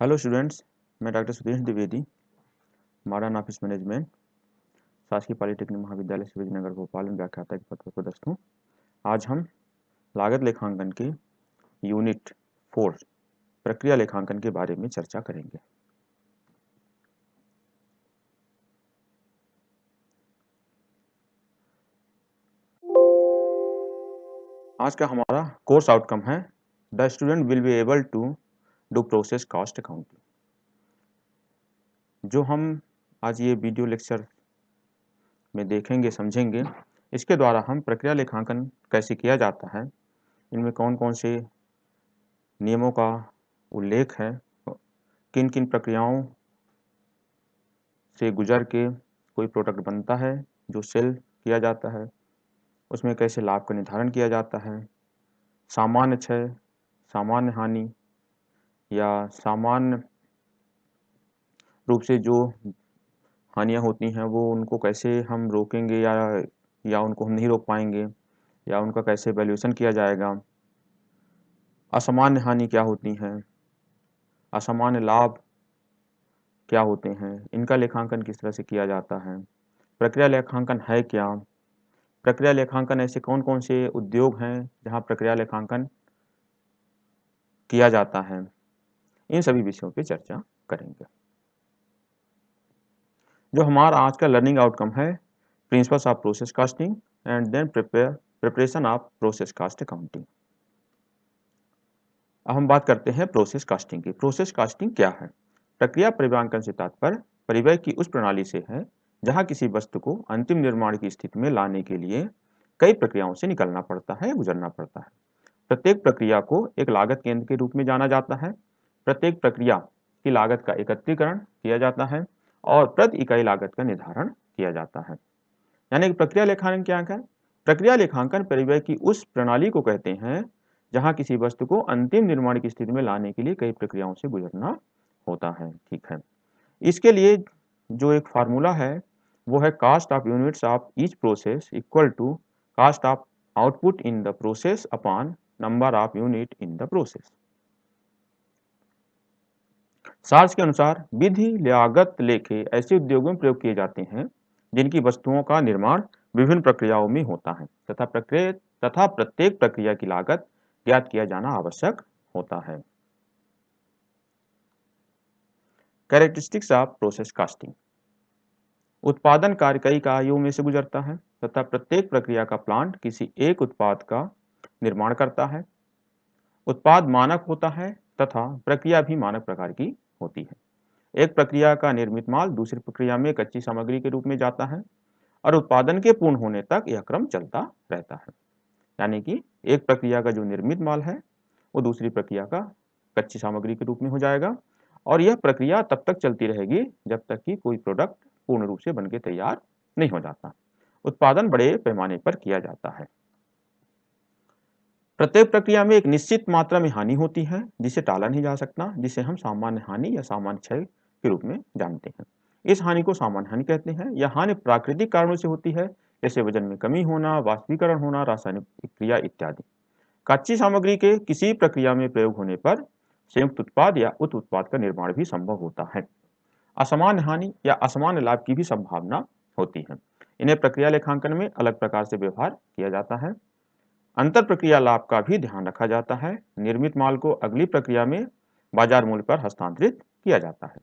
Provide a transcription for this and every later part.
Hello students, मैं doctor Sudesh Dwivedi, modern office management, शासकीय polytechnic महाविद्यालय शिवाजीनगर भोपाल में व्याख्याता के पद पर पदस्थ हूँ। आज हम लागत लेखांकन के यूनिट 4 प्रक्रिया लेखांकन के बारे में चर्चा करेंगे। आज का हमारा कोर्स आउटकम है the student will be able to do process cost accounting. जो हम आज ये वीडियो लेक्चर में देखेंगे समझेंगे, इसके द्वारा हम प्रक्रिया लेखांकन कैसे किया जाता है, इनमें कौन कौन से नियमों का उल्लेख है, किन किन प्रक्रियाओं से गुजर के कोई प्रोडक्ट बनता है जो सेल किया जाता है, उसमें कैसे लाभ का निर्धारण किया जाता है, सामान्य क्षय, सामान्य हानि या सामान्य रूप से जो हानियाँ होती हैं वो उनको कैसे हम रोकेंगे या उनको हम नहीं रोक पाएंगे, या उनका कैसे वैल्यूएशन किया जाएगा, असामान्य हानि क्या होती हैं, असामान्य लाभ क्या होते हैं, इनका लेखांकन किस तरह से किया जाता है, प्रक्रिया लेखांकन है क्या, प्रक्रिया लेखांकन ऐसे कौन कौन से उद्योग हैं जहां प्रक्रिया लेखांकन किया जाता है, इन सभी विषयों पे चर्चा करेंगे। जो हमारा आज का लर्निंग आउटकम है, principles of process costing and then preparation of process cost accounting. अब हम बात करते हैं प्रोसेस कॉस्टिंग की। प्रोसेस कॉस्टिंग क्या है? प्रक्रिया परिव्यांकन से तात्पर्य परिव्यय की उस प्रणाली से है जहां किसी वस्तु को अंतिम निर्माण की स्थिति में लाने के लिए कई प्रक्रियाओं से निकलना पड़ता है, गुजरना पड़ता है। प्रत्येक प्रक्रिया को एक लागत केंद्र के रूप में जाना जाता है। प्रत्येक प्रक्रिया की लागत का एकत्रीकरण किया जाता है और प्रति इकाई लागत का निर्धारण किया जाता है। यानी कि प्रक्रिया लेखांकन क्या है? प्रक्रिया लेखांकन परिव्यय की उस प्रणाली को कहते हैं जहां किसी वस्तु को अंतिम निर्माण की स्थिति में लाने के लिए कई प्रक्रियाओं से गुजरना होता है। ठीक है, इसके लिए जो एक फार्मूला है वो है cost of units of each process equal to cost of output in the process upon number of unit in the process. सार्स के अनुसार विधि लागत लेखे ऐसे उद्योगों में प्रयोग किए जाते हैं जिनकी वस्तुओं का निर्माण विभिन्न प्रक्रियाओं में होता है तथा प्रत्येक प्रक्रिया की लागत ज्ञात किया जाना आवश्यक होता है। Characteristics of process costing. उत्पादन कार्य कई इकाइयों में से गुजरता है तथा प्रत्येक प्रक्रिया का प्लांट किसी एक उत्पाद का निर्माण करता है। उत्पाद मानक होता है तथा प्रक्रिया भी मानक प्रकार की होती है। एक प्रक्रिया का निर्मित माल दूसरी प्रक्रिया में कच्ची सामग्री के रूप में जाता है और उत्पादन के पूर्ण होने तक यह क्रम चलता रहता है। यानी कि एक प्रक्रिया का जो निर्मित माल है वो दूसरी प्रक्रिया का कच्ची सामग्री के रूप में हो जाएगा और यह प्रक्रिया तब तक चलती रहेगी जब तक कि कोई प्रोडक्ट पूर्ण रूप से बनके तैयार नहीं हो जाता। उत्पादन बड़े पैमाने पर किया जाता है। प्रत्येक प्रक्रिया में एक निश्चित मात्रा में हानि होती है जिसे टाला नहीं जा सकता, जिसे हम सामान्य हानि या सामान्य क्षय के रूप में जानते हैं। इस हानि को सामान्य हानि कहते हैं। यह हानि प्राकृतिक कारणों से होती है, जैसे वजन में कमी होना, वाष्पीकरण होना, रासायनिक क्रिया इत्यादि। कच्ची सामग्री के किसी प्रक्रिया में प्रयोग होने पर संयुक्त उत्पाद या उप उत्पाद का निर्माण भी संभव होता है। असामान्य हानि या असामान्य लाभ की भी संभावना होती है। इन्हें प्रक्रिया लेखांकन में अलग प्रकार से व्यवहार किया जाता है। अंतर प्रक्रिया लाभ का भी ध्यान रखा जाता है। निर्मित माल को अगली प्रक्रिया में बाजार मूल्य पर हस्तांतरित किया जाता है।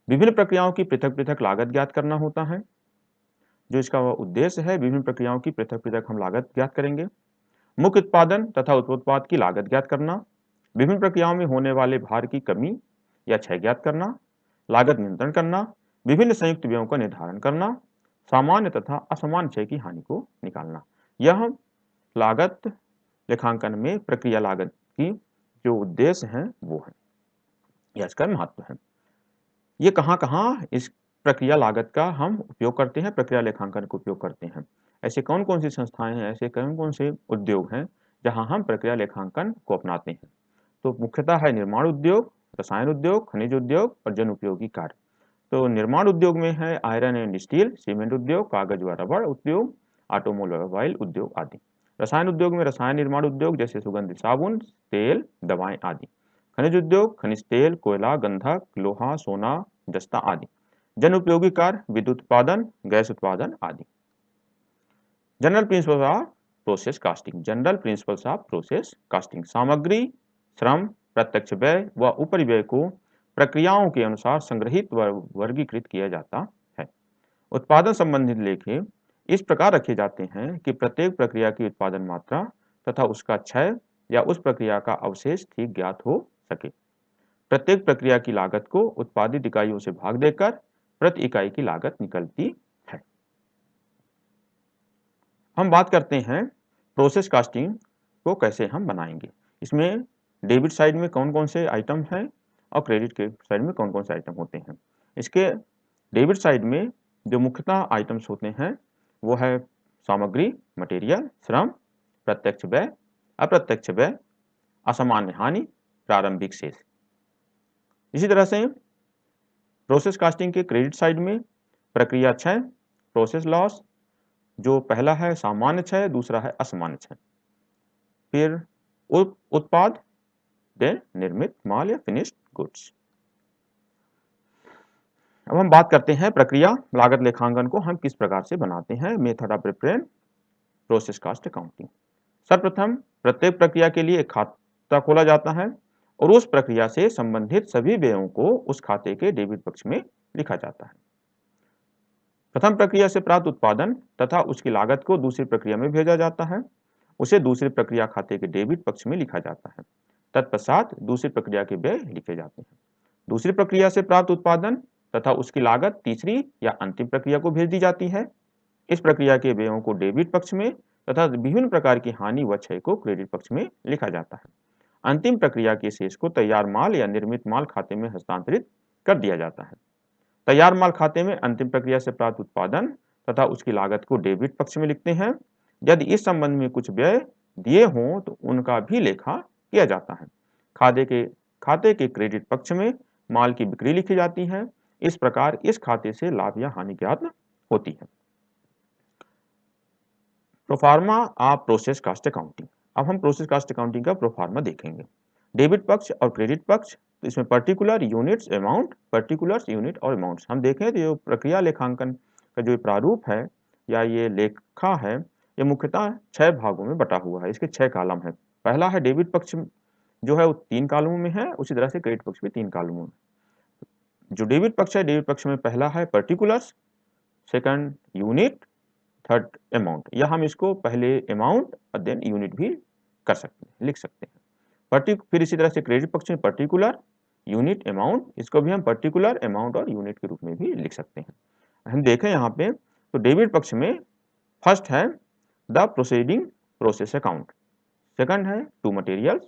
विभिन्न प्रक्रियाओं की पृथक पृथक लागत ज्ञात करना होता है। जो इसका उद्देश्य है, विभिन्न प्रक्रियाओं की पृथक पृथक हम लागत ज्ञात करेंगे। मुख्य उत्पादन तथा उत्पाद की लागत ज्ञात करना, विभिन्न प्रक्रियाओं में होने वाले भार की कमी या क्षय ज्ञात करना, लागत नियंत्रण करना, विभिन्न संयुक्त व्ययों का निर्धारण करना, सामान्य तथा असामान्य क्षय की हानि को निकालना। यह लागत लेखांकन में प्रक्रिया लागत की जो उद्देश्य है वो है, यह इसका महत्व है। ये कहाँ इस प्रक्रिया लागत का हम उपयोग करते हैं, प्रक्रिया लेखांकन का उपयोग करते हैं। ऐसे कौन कौन सी संस्थाएं हैं, ऐसे कौन कौन से उद्योग हैं जहां हम प्रक्रिया लेखांकन को अपनाते हैं? तो मुख्यतः है निर्माण उद्योग, रसायन उद्योग, खनिज उद्योग और जन उपयोगी कार्य। तो निर्माण उद्योग में है आयरन एंड स्टील, सीमेंट उद्योग, कागज व रबड़ उद्योग, ऑटोमोबाइल उद्योग आदि। रसायन उद्योग में रसायन निर्माण उद्योग जैसे सुगंधित साबुन, तेल, दवाएं आदि। खनिज उद्योग, खनिज तेल, कोयला, गंधक, लोहा, सोना, जस्ता आदि। जन उपयोगी कार्य, विद्युत उत्पादन, गैस उत्पादन आदि। General principles of process casting. General principles of process casting. सामग्री, श्रम, प्रत्यक्ष व्यय व उपरिव्यय को प्रक्रियाओं के अनुसार संग्रहित व वर्गीकृत किया जाता है। उत्पादन संबंधित लेखे इस प्रकार रखे जाते हैं कि प्रत्येक प्रक्रिया की उत्पादन मात्रा तथा उसका क्षय या उस प्रक्रिया का अवशेष ठीक ज्ञात हो सके। प्रत्येक प्रक्रिया की लागत को उत्पादित इकाइयों से भाग देकर प्रति इकाई की लागत निकलती है। हम बात करते हैं प्रोसेस कास्टिंग को कैसे हम बनाएंगे। इसमें डेबिट साइड में कौन कौन से आइटम हैं और क्रेडिट के साइड में कौन कौन से आइटम होते हैं। इसके डेबिट साइड में जो मुख्यतः आइटम्स होते हैं वो है सामग्री, मटेरियल, श्रम, प्रत्यक्ष व्यय, अप्रत्यक्ष व्यय, असामान्य हानि, प्रारंभिक शेष। इसी तरह से प्रोसेस कास्टिंग के क्रेडिट साइड में प्रक्रिया क्षय, प्रोसेस लॉस, जो पहला है सामान्य क्षय, दूसरा है असामान्य क्षय। फिर उत्पाद, देन निर्मित माल या फिनिश्ड गुड्स। अब हम बात करते हैं प्रक्रिया लागत लेखांकन को हम किस प्रकार से बनाते हैं। Method of preparing process cost accounting. सर्वप्रथम प्रत्येक प्रक्रिया के लिए एक खाता खोला जाता है और उस प्रक्रिया से संबंधित सभी व्ययों को उस खाते के डेबिट पक्ष में लिखा जाता है। प्रथम प्रक्रिया से प्राप्त उत्पादन तथा उसकी लागत को दूसरी प्रक्रिया में भेजा जाता है, उसे दूसरी प्रक्रिया खाते के डेबिट पक्ष में लिखा जाता है। तत्पश्चात दूसरी प्रक्रिया के व्यय लिखे जाते हैं। दूसरी प्रक्रिया से प्राप्त उत्पादन तथा उसकी लागत तीसरी या अंतिम प्रक्रिया को भेज दी जाती है। इस प्रक्रिया के व्ययों को डेबिट पक्ष में तथा विभिन्न प्रकार की हानि व क्षय को क्रेडिट पक्ष में लिखा जाता है। अंतिम प्रक्रिया के शेष को तैयार माल या निर्मित माल खाते में हस्तांतरित कर दिया जाता है। तैयार माल खाते में अंतिम प्रक्रिया से प्राप्त उत्पादन तथा उसकी लागत को डेबिट पक्ष में लिखते हैं। यदि इस संबंध में कुछ व्यय दिए हों तो उनका भी लेखा किया जाता है। खाते के क्रेडिट पक्ष में माल की बिक्री लिखी जाती है। इस प्रकार इस खाते से लाभ या हानि ज्ञात होती है। Proforma of process cost accounting. अब हम प्रोसेस कास्ट अकाउंटिंग का प्रोफार्मा देखेंगे। डेबिट पक्ष और क्रेडिट पक्ष, तो इसमें particular units amount, particulars unit और अमाउंट्स। हम देखें तो जो प्रक्रिया लेखांकन का जो प्रारूप है या ये लेखा है ये मुख्यतः 6 भागों में बटा हुआ है। इसके 6 कॉलम है। पहला है डेबिट पक्ष जो है वो 3 कॉलमों में है, उसी तरह से क्रेडिट पक्ष भी 3 कॉलमों में। जो डेबिट पक्ष है, डेबिट पक्ष में पहला है particulars, second unit, third amount, या हम इसको पहले अमाउंट और देन यूनिट भी कर सकते हैं, लिख सकते हैं। फिर इसी तरह से क्रेडिट पक्ष में पर्टिकुलर, यूनिट, अमाउंट, इसको भी हम पर्टिकुलर, अमाउंट और यूनिट के रूप में भी लिख सकते हैं। हम देखें यहाँ पे तो डेबिट पक्ष में फर्स्ट है the proceeding process account, second है to materials,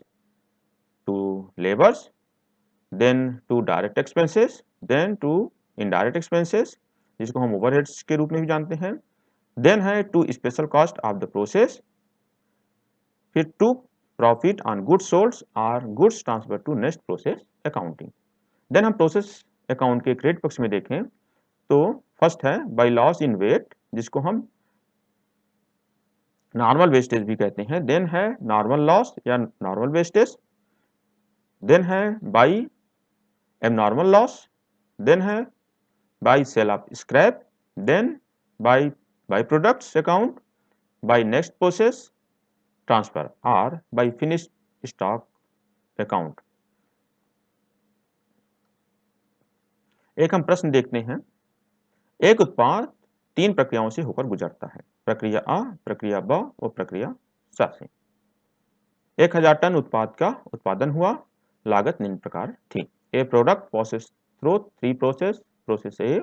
to labours, then to direct expenses, then to indirect expenses जिसको हम ओवरहेड्स के रूप में भी जानते हैं, देन है to special cost of the process, फिर to profit on goods sold और goods transfer to next process accounting. Then हम प्रोसेस अकाउंट के क्रेडिट पक्ष में देखें तो फर्स्ट है बाय लॉस इन वेट जिसको हम नॉर्मल वेस्टेज भी कहते हैं, देन है नॉर्मल लॉस या नॉर्मल वेस्टेज, देन है बाय एबनॉर्मल लॉस, देन है by sale of scrap, then by products account, by next process transfer और बाय फिनिश्ड स्टॉक अकाउंट। एक हम प्रश्न देखते हैं। एक उत्पाद 3 प्रक्रियाओं से होकर गुजरता है, प्रक्रिया A, प्रक्रिया B और प्रक्रिया C से। 1000 टन उत्पाद का उत्पादन हुआ। लागत निम्न प्रकार थी। A product process through 3 process, process A,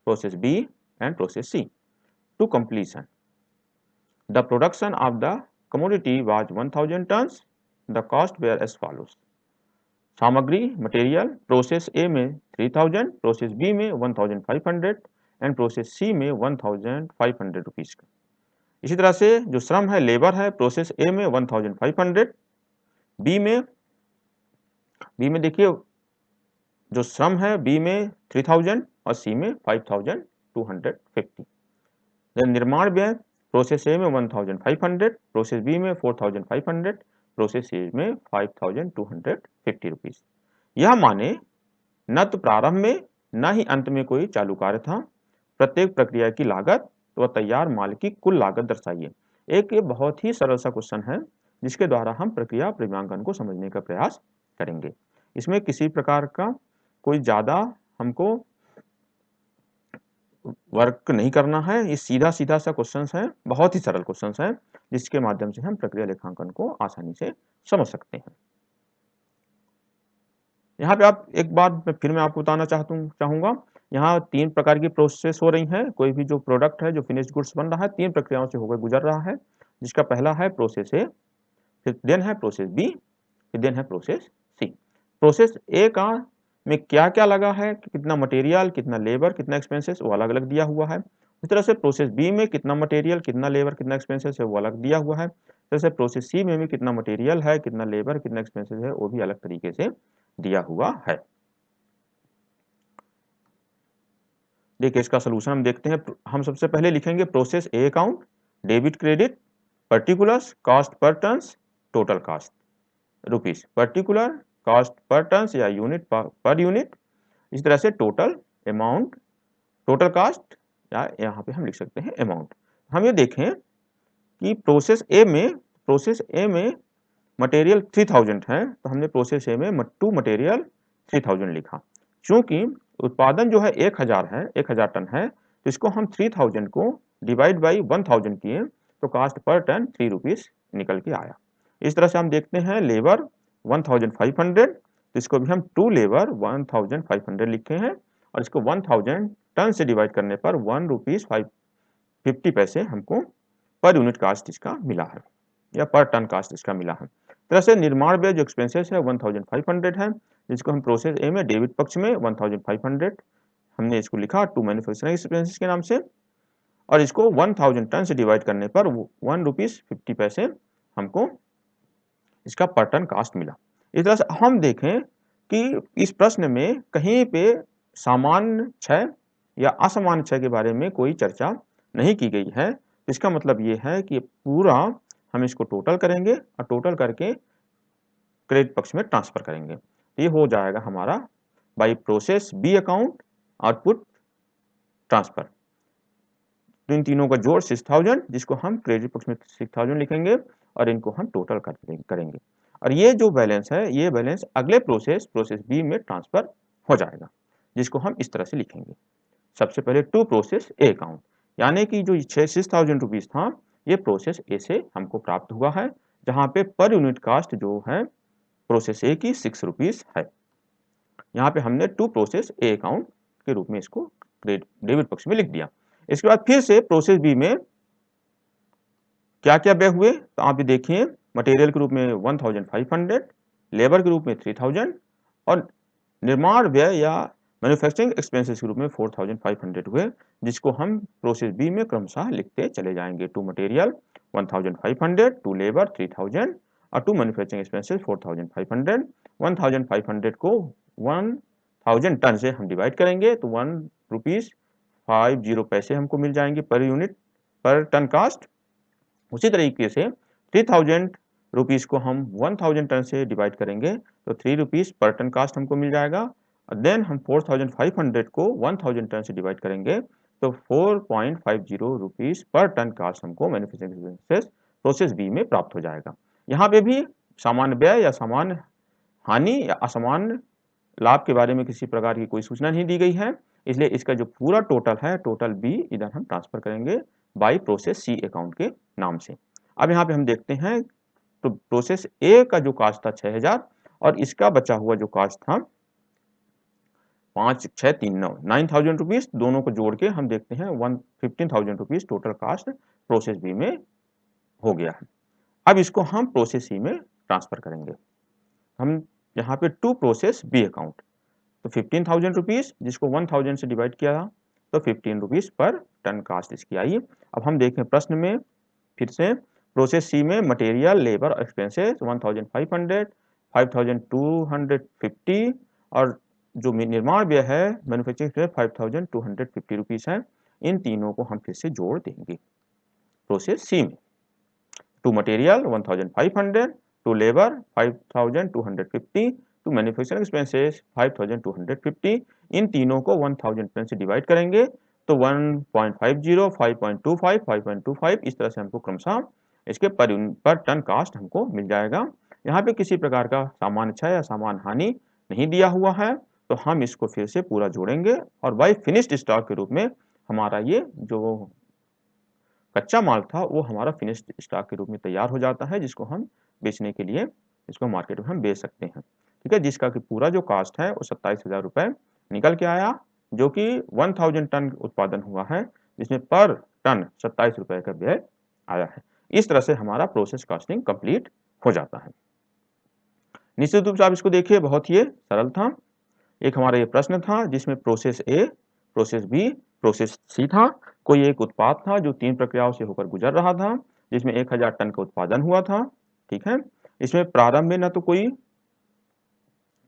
process B and process C to completion. The production of the commodity was 1000 tons. The cost were as follows. सामग्री मटेरियल प्रोसेस ए में 3000, प्रोसेस बी में 1500 एंड प्रोसेस सी में 1500 rupees का। इसी तरह से जो श्रम है लेबर है प्रोसेस ए में 1500, बी में देखिए जो श्रम है बी में 3000 और सी में 5250। निर्माण व्यय प्रोसेस ए में 1500, प्रोसेस बी में 4500, प्रोसेस सी में 5250 रुपीज। यह माने न तो प्रारंभ में न ही अंत में कोई चालू कार्य था। प्रत्येक प्रक्रिया की लागत व तैयार माल की कुल लागत दर्शाइए। एक ये बहुत ही सरल सा क्वेश्चन है जिसके द्वारा हम प्रक्रिया प्रेमांकन को समझने का प्रयास करेंगे। इसमें किसी प्रकार का कोई ज्यादा हमको वर्क नहीं करना है। ये सीधा सीधा सा क्वेश्चन है, बहुत ही सरल क्वेश्चन है जिसके माध्यम से हम प्रक्रिया लेखांकन को आसानी से समझ सकते हैं। यहाँ पे आप एक बात फिर मैं आपको बताना चाहूंगा, यहाँ 3 प्रकार की प्रोसेस हो रही हैं। कोई भी जो प्रोडक्ट है, जो फिनिश्ड गुड्स बन रहा है, 3 प्रक्रियाओं से होकर गुजर रहा है, जिसका पहला है प्रोसेस ए, फिर देन है प्रोसेस बी, फिर देन है प्रोसेस सी। प्रोसेस ए का में क्या क्या लगा है, कितना मटेरियल, कितना लेबर, कितना एक्सपेंसेस, वो अलग अलग दिया हुआ है। इस तरह से प्रोसेस बी में कितना मटेरियल, कितना लेबर, कितना एक्सपेंसेस है, वो अलग दिया हुआ है। जैसे प्रोसेस सी में भी कितना मटेरियल है, कितना लेबर, कितना एक्सपेंसेस है, वो भी अलग तरीके से दिया हुआ है। देखिए इसका सोल्यूशन हम देखते हैं। हम सबसे पहले लिखेंगे process A account, debit credit, particulars, cost per tons, total cost rupees, particular, cost per tons या यूनिट पर यूनिट। इस तरह से टोटल अमाउंट, टोटल कॉस्ट, या यहाँ पे हम लिख सकते हैं अमाउंट। हम ये देखें कि प्रोसेस ए में मटेरियल 3000 है, तो हमने प्रोसेस ए में टू मटेरियल 3000 लिखा। चूंकि उत्पादन जो है 1000 टन है, तो इसको हम 3000 को डिवाइड बाई 1000 किए तो कॉस्ट पर टन 3 रुपीज निकल के आया। इस तरह से हम देखते हैं लेबर 1500, तो इसको भी हम टू लेबर 1500 लिखे हैं, और इसको 1000 टन से डिवाइड करने पर 1 रुपीज 50 पैसे हमको पर यूनिट कास्ट इसका मिला है, या पर टन कास्ट इसका मिला है। तरह से निर्माण व्यय जो एक्सपेंसेस है 1500 है, जिसको हम प्रोसेस ए में डेबिट पक्ष में 1500 हमने इसको लिखा टू मैन्युफैक्चरिंग एक्सपेंसेस के नाम से, और इसको 1000 टन से डिवाइड करने पर 1 रुपीज 50 पैसे हमको इसका पर टन कास्ट मिला। इस तरह से हम देखें कि इस प्रश्न में कहीं पे सामान्य क्षय या असामान्य क्षय के बारे में कोई चर्चा नहीं की गई है। इसका मतलब ये है कि पूरा हम इसको टोटल करेंगे और टोटल करके क्रेडिट पक्ष में ट्रांसफर करेंगे। ये हो जाएगा हमारा by process B account output transfer. तो इन तीनों का जोड़ 6000, जिसको हम क्रेडिट पक्ष में 6000 लिखेंगे और इनको हम टोटल करेंगे, और ये जो बैलेंस है, ये बैलेंस अगले प्रोसेस बी में ट्रांसफर हो जाएगा, जिसको हम इस तरह से लिखेंगे। सबसे पहले टू प्रोसेस ए अकाउंट, यानी कि जो 6000 रुपीज था, ये प्रोसेस ए से हमको प्राप्त हुआ है, जहां पे पर यूनिट कास्ट जो है प्रोसेस ए की 6 रुपीज है। यहाँ पे हमने टू प्रोसेस ए अकाउंट के रूप में इसको डेबिट पक्ष में लिख दिया। इसके बाद फिर से प्रोसेस बी में क्या क्या व्यय हुए, तो आप ये देखिए मटेरियल के रूप में 1500, लेबर के रूप में 3000, और निर्माण व्यय या मैन्युफैक्चरिंग एक्सपेंसेस के रूप में 4500 हुए, जिसको हम प्रोसेस बी में क्रमशः लिखते चले जाएंगे। टू मटेरियल 1500, टू लेबर 3000 और टू मैन्युफैक्चरिंग एक्सपेंसेस 4500। 1500 को 1000 टन से हम डिवाइड करेंगे तो 1 रुपीज 50 पैसे हमको मिल जाएंगे पर यूनिट, पर टन कास्ट। उसी तरीके से 3000 रुपीज को हम 1000 टन से डिवाइड करेंगे तो 3 रुपीज पर टन कास्ट हमको मिल जाएगा। देन हम 4500 को 1000 टन से डिवाइड करेंगे तो 4.50 रुपीज पर टन कास्ट हमको मैन्युफैक्चरिंग एक्सपेंसेस प्रोसेस बी में प्राप्त हो जाएगा। यहाँ पे भी सामान्य व्यय या सामान्य हानि या असामान्य लाभ के बारे में किसी प्रकार की कोई सूचना नहीं दी गई है, इसलिए इसका जो पूरा टोटल है, टोटल बी इधर हम ट्रांसफर करेंगे बाई प्रोसेस सी अकाउंट के नाम से। अब यहाँ पे हम देखते हैं तो प्रोसेस ए का जो कास्ट था 6000 और इसका बचा हुआ जो कास्ट था 5639 9000 रुपीज, दोनों को जोड़ के हम देखते हैं 15,000 rupees total cost process B में हो गया है। अब इसको हम प्रोसेस सी में ट्रांसफर करेंगे। हम यहाँ पे टू प्रोसेस बी अकाउंट, तो 15,000 रुपीज जिसको 1000 से डिवाइड किया था तो 15 रुपीज पर टन कास्ट इसकी आई। अब हम देखें प्रश्न में फिर से प्रोसेस सी में मटेरियल, लेबर, एक्सपेंसेस 1500, 5250 और जो निर्माण व्यय है मैन्युफैक्चरिंग 5250 रुपीज है। इन तीनों को हम फिर से जोड़ देंगे प्रोसेस सी में। To material 1500, to labour 5250, to manufacturing expenses 5250। इन तीनों को 1000 टन से डिवाइड करेंगे तो 1.50, 5.25, 5.25 इस तरह से हमको क्रमशः इसके पर टन कास्ट हमको मिल जाएगा। यहाँ पे किसी प्रकार का सामान्य क्षय या सामान्य हानि नहीं दिया हुआ है, तो हम इसको फिर से पूरा जोड़ेंगे और बाय फिनिश्ड स्टॉक के रूप में हमारा ये जो कच्चा माल था वो हमारा फिनिश्ड स्टॉक के रूप में तैयार हो जाता है, जिसको हम बेचने के लिए इसको मार्केट में हम बेच सकते हैं। ठीक है, जिसका कि पूरा जो कास्ट है वो 27,000 रुपए निकल के आया, जो कि 1000 टन उत्पादन हुआ है, जिसमें पर टन 27 रुपए का व्यय आया है। इस तरह से हमारा प्रोसेस कॉस्टिंग कंप्लीट हो जाता है। निश्चित रूप से आप इसको देखिए, बहुत ही सरल था। एक हमारा ये प्रश्न था जिसमें process A, process B, process C था। कोई एक उत्पाद था जो 3 प्रक्रियाओं से होकर गुजर रहा था, जिसमें 1000 टन का उत्पादन हुआ था। ठीक है, इसमें प्रारंभ में ना तो कोई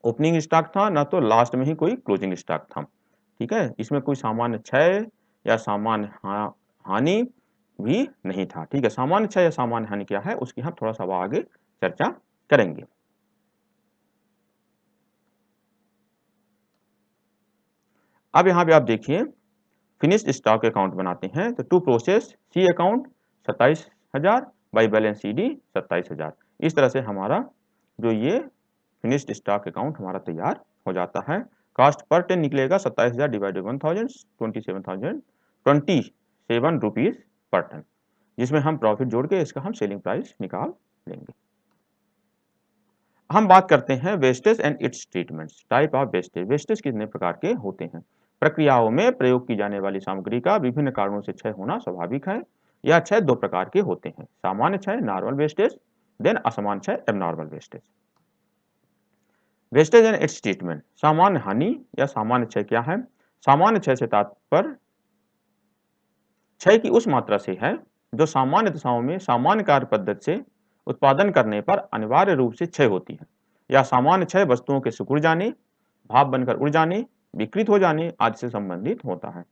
ओपनिंग स्टॉक था, ना तो लास्ट में ही कोई क्लोजिंग स्टॉक था। ठीक है, इसमें कोई सामान्य क्षय या सामान्य हानि भी नहीं था। ठीक है, सामान्य क्षय या सामान्य हानि क्या है उसकी हम थोड़ा सा आगे चर्चा करेंगे। अब यहाँ पे आप देखिए, फिनिश्ड स्टॉक अकाउंट बनाते हैं तो to process C account 27,000 by balance C D 27,000। इस तरह से हमारा जो ये फिनिश्ड स्टॉक अकाउंट हमारा तैयार हो जाता है। कास्ट पर टन निकलेगा 27,000 डिवाइडेड 1000, 27 रुपीज पर टन, जिसमें हम प्रॉफिट जोड़ के इसका हम सेलिंग प्राइस निकाल लेंगे। हम बात करते हैं wastage and it's treatments. Type of wastage. Wastage कितने प्रकार के होते हैं? प्रक्रियाओं में प्रयोग की जाने वाली सामग्री का विभिन्न कारणों से क्षय होना स्वाभाविक है। यह क्षय 2 प्रकार के होते हैं, सामान्य क्षय नॉर्मल वेस्टेज, देन असामान्य क्षय abnormal wastage. Wastage and it's treatment. सामान्य हानि या सामान्य क्षय क्या है? सामान्य क्षय से तात्पर्य क्षय की उस मात्रा से है जो सामान्य दशाओं में सामान्य कार्य पद्धति से उत्पादन करने पर अनिवार्य रूप से क्षय होती है। या सामान्य क्षय वस्तुओं के सिकुड़ जाने, भाप बनकर उड़ जाने, विकृत हो जाने आदि से संबंधित होता है।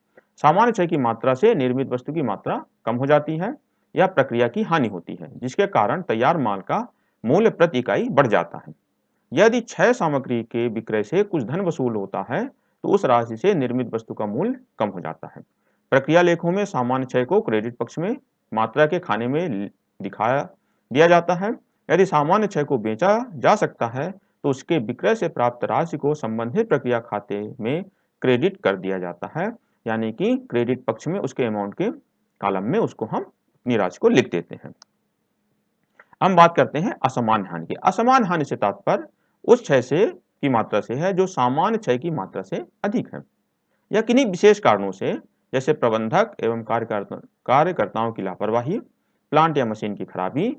सामान्य क्षय की मात्रा से निर्मित वस्तु की मात्रा कम हो जाती है या प्रक्रिया की हानि होती है, जिसके कारण तैयार माल का मूल्य प्रति इकाई बढ़ जाता है। यदि क्षय सामग्री के विक्रय से कुछ धन वसूल होता है तो उस राशि से निर्मित वस्तु का मूल्य कम हो जाता है। प्रक्रिया लेखों में सामान्य क्षय को क्रेडिट पक्ष में मात्रा के खाने में दिया जाता है। यदि सामान्य क्षय को बेचा जा सकता है तो उसके विक्रय से प्राप्त राशि को संबंधित प्रक्रिया खाते में क्रेडिट कर दिया जाता है, यानी कि क्रेडिट पक्ष में उसके अमाउंट के कॉलम में उसको हम अपनी राशि को लिख देते हैं। हम बात करते हैं असामान्य हानि की। असामान्य हानि से तात्पर्य उस क्षय से की मात्रा से है जो सामान्य क्षय की मात्रा से अधिक है, या किन्हीं विशेष कारणों से, जैसे प्रबंधक एवं कार्यकर्ताओं की लापरवाही, प्लांट या मशीन की खराबी,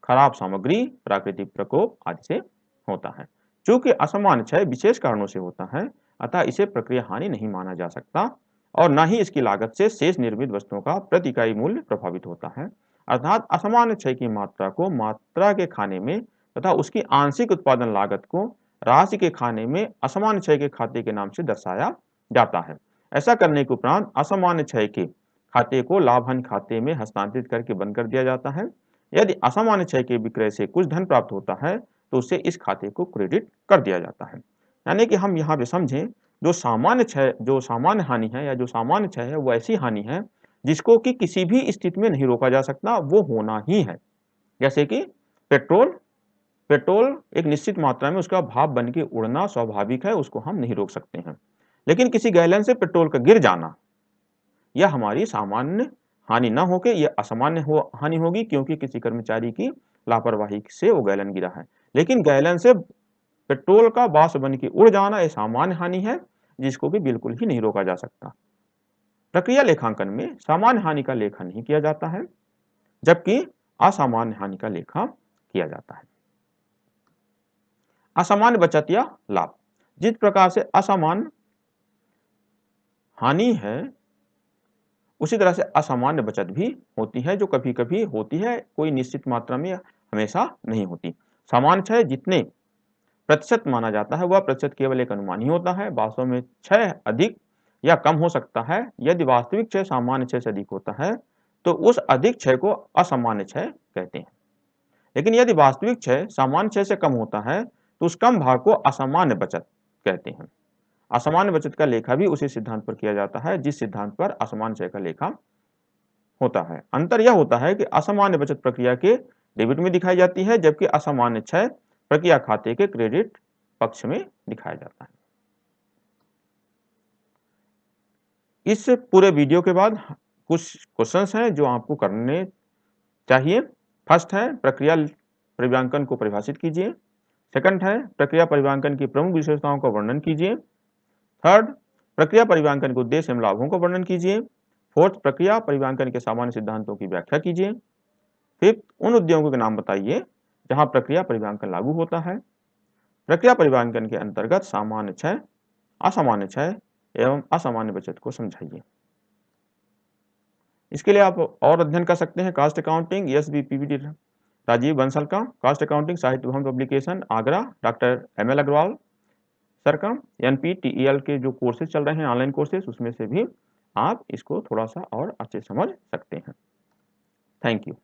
खराब सामग्री, प्राकृतिक प्रकोप आदि से होता है। चूंकि असामान्य क्षय विशेष कारणों से होता है, अतः इसे प्रक्रिया हानि नहीं माना जा सकता और न ही इसकी लागत से शेष निर्मित वस्तुओं का प्रति इकाई मूल्य प्रभावित होता है। अर्थात असामान्य क्षय की मात्रा को मात्रा के खाने में तथा उसकी आंशिक उत्पादन लागत को राशि के खाने में असामान्य क्षय के खाते के नाम से दर्शाया जाता है। ऐसा करने के उपरांत असामान्य क्षय के खाते को लाभ हानि खाते में हस्तांतरित करके बंद कर दिया जाता है। यदि असामान्य क्षय के विक्रय से कुछ धन प्राप्त होता है तो उससे इस खाते को क्रेडिट कर दिया जाता है। यानी कि हम यहाँ पे समझें, जो सामान्य हानि है या जो सामान्य क्षय है वो ऐसी हानि है जिसको कि किसी भी स्थिति में नहीं रोका जा सकता, वो होना ही है। जैसे कि पेट्रोल एक निश्चित मात्रा में उसका भाप बन के उड़ना स्वाभाविक है, उसको हम नहीं रोक सकते हैं। लेकिन किसी गैलन से पेट्रोल का गिर जाना यह हमारी सामान्य हानि न होकर यह असामान्य हानि होगी, क्योंकि किसी कर्मचारी की लापरवाही से वो गैलन गिरा है। लेकिन गैलन से पेट्रोल का बाष्प बन के उड़ जाना यह सामान्य हानि है, जिसको भी बिल्कुल ही नहीं रोका जा सकता। प्रक्रिया लेखांकन में सामान्य हानि का लेखा नहीं किया जाता है, जबकि असामान्य हानि का लेखा किया जाता है। असामान्य बचत या लाभ। जिस प्रकार से असामान्य हानि है उसी तरह से असामान्य बचत भी होती है, जो कभी कभी होती है, कोई निश्चित मात्रा में हमेशा नहीं होती। सामान्य क्षय जितने प्रतिशत माना जाता है वह प्रतिशत केवल एक अनुमान ही होता है। वास्तव में क्षय अधिक या कम हो सकता है। यदि वास्तविक क्षय सामान्य क्षय से अधिक होता है तो उस अधिक क्षय को असामान्य क्षय कहते हैं। लेकिन यदि वास्तविक क्षय सामान्य क्षय से कम होता है तो उस कम भाग को असामान्य बचत कहते हैं। असामान्य बचत का लेखा भी उसी सिद्धांत पर किया जाता है जिस सिद्धांत पर असामान्य क्षय का लेखा होता है। अंतर यह होता है कि असामान्य बचत प्रक्रिया के डेबिट में दिखाई जाती है जबकि असामान्य क्षय प्रक्रिया खाते के क्रेडिट पक्ष में दिखाया जाता है। इस पूरे वीडियो के बाद कुछ क्वेश्चंस हैं जो आपको करने चाहिए। फर्स्ट है प्रक्रिया परिव्यांकन को परिभाषित कीजिए। सेकंड है प्रक्रिया परिव्यांकन की प्रमुख विशेषताओं का वर्णन कीजिए। थर्ड, प्रक्रिया परिव्यांकन के उद्देश्य एवं लाभों का वर्णन कीजिए। फोर्थ, प्रक्रिया परिव्यांकन के सामान्य सिद्धांतों की व्याख्या कीजिए। फिफ्थ, उन उद्योगों के नाम बताइए जहां प्रक्रिया परिव्यांकन लागू होता है। प्रक्रिया परिव्यांकन के अंतर्गत सामान्य क्षय, असामान्य क्षय एवं असामान्य बचत को समझाइए। इसके लिए आप और अध्ययन कर सकते हैं cost accounting SBPBD Rajiv Bansal का, cost accounting Sahitya Bhawan publication Agra doctor ML Agarwal sir का, NPTEL के जो कोर्सेज चल रहे हैं ऑनलाइन कोर्सेज उसमें से भी आप इसको थोड़ा सा और अच्छे समझ सकते हैं। Thank you.